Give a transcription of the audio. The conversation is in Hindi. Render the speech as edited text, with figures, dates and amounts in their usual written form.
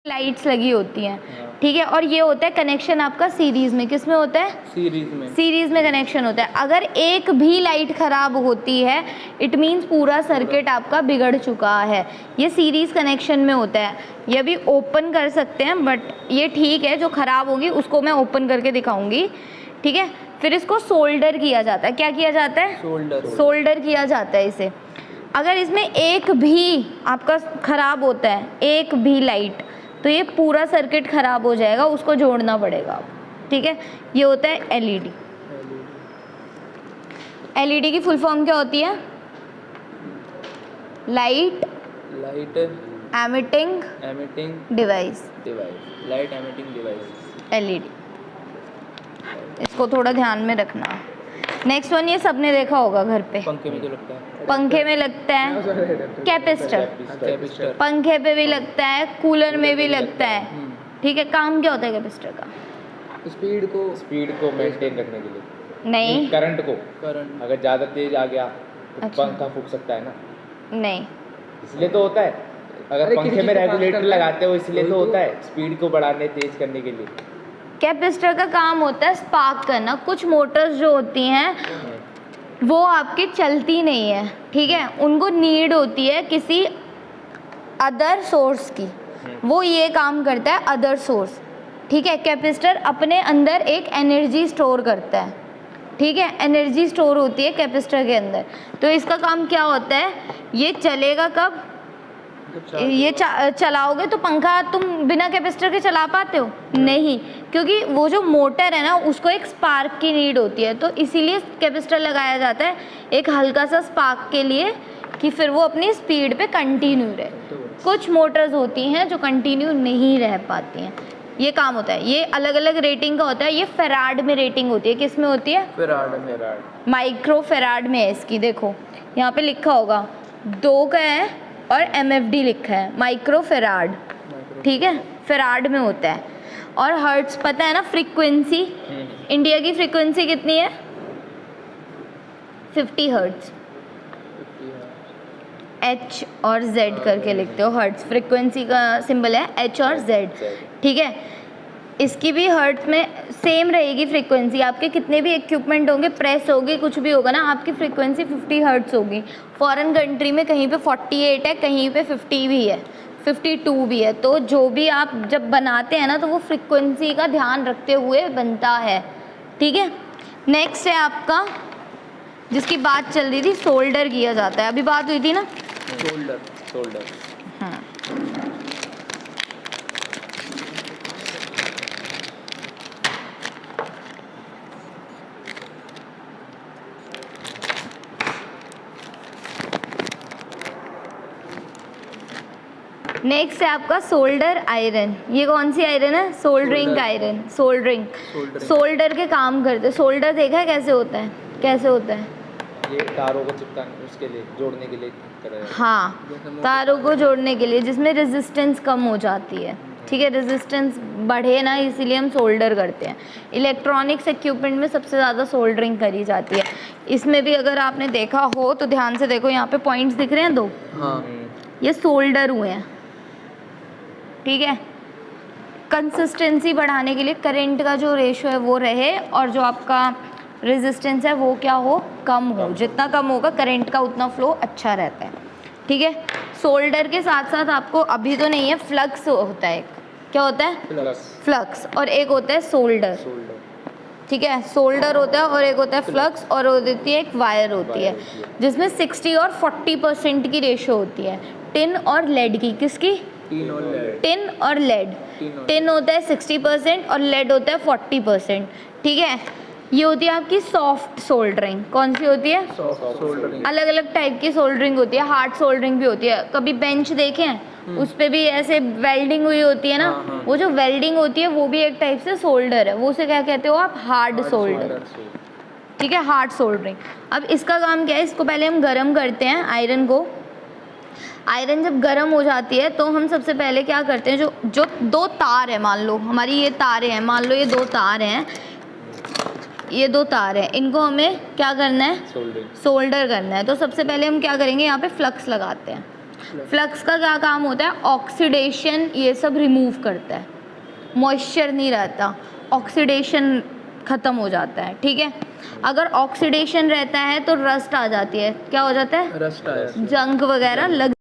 लाइट्स लगी होती हैं, ठीक है। और ये होता है कनेक्शन आपका सीरीज में, किस में होता है? सीरीज में कनेक्शन होता है। अगर एक भी लाइट खराब होती है इट मीन्स पूरा सर्किट आपका बिगड़ चुका है। ये सीरीज कनेक्शन में होता है। ये भी ओपन कर सकते हैं बट ये ठीक है, जो खराब होगी उसको मैं ओपन करके दिखाऊंगी, ठीक है। फिर इसको सोल्डर किया जाता है। क्या किया जाता है? सोल्डर किया जाता है इसे। अगर इसमें एक भी आपका खराब होता है, एक भी लाइट, तो ये पूरा सर्किट खराब हो जाएगा, उसको जोड़ना पड़ेगा, ठीक है। ये होता है एलईडी। एलईडी की फुल फॉर्म क्या होती है? Light emitting device. Light emitting device, LED. इसको थोड़ा ध्यान में रखना। नेक्स्ट वन, ये सबने देखा होगा घर पे, पंखे में तो लगता है, पंखे में लगता है कैपेसिटर, पंखे पे भी लगता है, कूलर में भी लगता है, ठीक है। काम क्या होता है कैपेसिटर का? स्पीड को मेंटेन रखने के लिए। नहीं, करंट अगर ज़्यादा तेज आ गया तो अच्छा। पंखा फूक सकता है ना, नहीं, इसलिए तो होता है। अगर पंखे में रेगुलेटर लगाते हो इसलिए तो होता है, स्पीड को बढ़ाने तेज करने के लिए। कैपेसिटर का काम होता है स्पार्क करना। कुछ मोटर्स जो होती हैं वो आपकी चलती नहीं है, ठीक है, उनको नीड होती है किसी अदर सोर्स की, वो ये काम करता है अदर सोर्स, ठीक है। कैपेसिटर अपने अंदर एक एनर्जी स्टोर करता है, ठीक है, एनर्जी स्टोर होती है कैपेसिटर के अंदर। तो इसका काम क्या होता है? ये चलेगा कब? ये चलाओगे तो पंखा तुम बिना कैपेसिटर के चला पाते हो? नहीं, क्योंकि वो जो मोटर है ना उसको एक स्पार्क की नीड होती है, तो इसीलिए कैपेसिटर लगाया जाता है एक हल्का सा स्पार्क के लिए, कि फिर वो अपनी स्पीड पे कंटिन्यू रहे। कुछ मोटर्स होती हैं जो कंटिन्यू नहीं रह पाती हैं, ये काम होता है। ये अलग अलग रेटिंग का होता है। ये फेराड में रेटिंग होती है। किस में होती है? फेराड। माइक्रो फेराड में है इसकी। देखो यहाँ पे लिखा होगा 2 का है और MFD लिखा है, माइक्रो फेराड, ठीक है, फेराड में होता है। और हर्ट्स पता है ना फ्रीक्वेंसी? इंडिया की फ्रीक्वेंसी कितनी है? 50 हर्ट्स। H और Z करके लिखते हो, हर्ट्स फ्रीक्वेंसी का सिंबल है, H और Z, ठीक है। इसकी भी हर्ट्स में सेम रहेगी फ्रीक्वेंसी। आपके कितने भी इक्विपमेंट होंगे, प्रेस होगी, कुछ भी होगा ना, आपकी फ्रीक्वेंसी 50 हर्ट्स होगी। फॉरेन कंट्री में कहीं पे 48 है, कहीं पे 50 भी है, 52 भी है। तो जो भी आप जब बनाते हैं ना तो वो फ्रीक्वेंसी का ध्यान रखते हुए बनता है, ठीक है। नेक्स्ट है आपका, जिसकी बात चल रही थी, सोल्डर किया जाता है। अभी बात हुई थी ना सोल्डर। हाँ, नेक्स्ट है आपका सोल्डर आयरन। ये कौन सी आयरन है? Soldering iron. सोल्डर के काम करते। सोल्डर देखा है कैसे होता है? कैसे होता है? ये तारों को चिपकाने, उसके लिए जोड़ने के लिए हाँ, तारों को जोड़ने के लिए, जिसमें रेजिस्टेंस कम हो जाती है, ठीक है, रेजिस्टेंस बढ़े ना, इसीलिए हम सोल्डर करते हैं। इलेक्ट्रॉनिक्स इक्विपमेंट में सबसे ज़्यादा सोल्डरिंग करी जाती है। इसमें भी अगर आपने देखा हो तो ध्यान से देखो, यहाँ पे पॉइंट्स दिख रहे हैं 2, ये सोल्डर हुए हैं, ठीक है। कंसिस्टेंसी बढ़ाने के लिए करंट का जो रेशो है वो रहे, और जो आपका रेजिस्टेंस है वो क्या हो? कम हो। जितना कम होगा करंट का उतना फ्लो अच्छा रहता है, ठीक है। सोल्डर के साथ साथ आपको अभी तो नहीं है, फ्लक्स होता है। क्या होता है? फ्लक्स। और एक होता है सोल्डर, ठीक है। सोल्डर होता है और एक होता है फ्लक्स, और वो देती है एक वायर होती है जिसमें 60 और 40% की रेशो होती है। टिन और लेड की। किसकी? टिन और लेड। टिन होता है 60% और लेड होता है 40%, ठीक है। ये होती है आपकी सॉफ्ट सोल्डरिंग। कौन सी होती है? Soft soldering. अलग अलग टाइप की सोल्डरिंग होती है। हार्ड सोल्डरिंग भी होती है। कभी बेंच देखे हैं, उस पे भी ऐसे वेल्डिंग हुई होती है ना, वो जो वेल्डिंग होती है वो भी एक टाइप से सोल्डर है। वो उसे क्या कहते हो आप? हार्ड सोल्डर, ठीक है, हार्ड सोल्डरिंग। अब इसका काम क्या है? इसको पहले हम गर्म करते हैं आयरन को। आयरन जब गर्म हो जाती है तो हम सबसे पहले क्या करते हैं, जो 2 तार है, मान लो हमारी ये तारें हैं, मान लो ये 2 तार हैं, ये 2 तार हैं, इनको हमें क्या करना है? सोल्डर करना है। तो सबसे पहले हम क्या करेंगे, यहाँ पे फ्लक्स लगाते हैं, फ्लक्स का क्या काम होता है? ऑक्सीडेशन ये सब रिमूव करता है, मॉइस्चर नहीं रहता, ऑक्सीडेशन ख़त्म हो जाता है, ठीक है। अगर ऑक्सीडेशन रहता है तो रस्ट आ जाती है, क्या हो जाता है? रस्ट आया। जंग वगैरह लग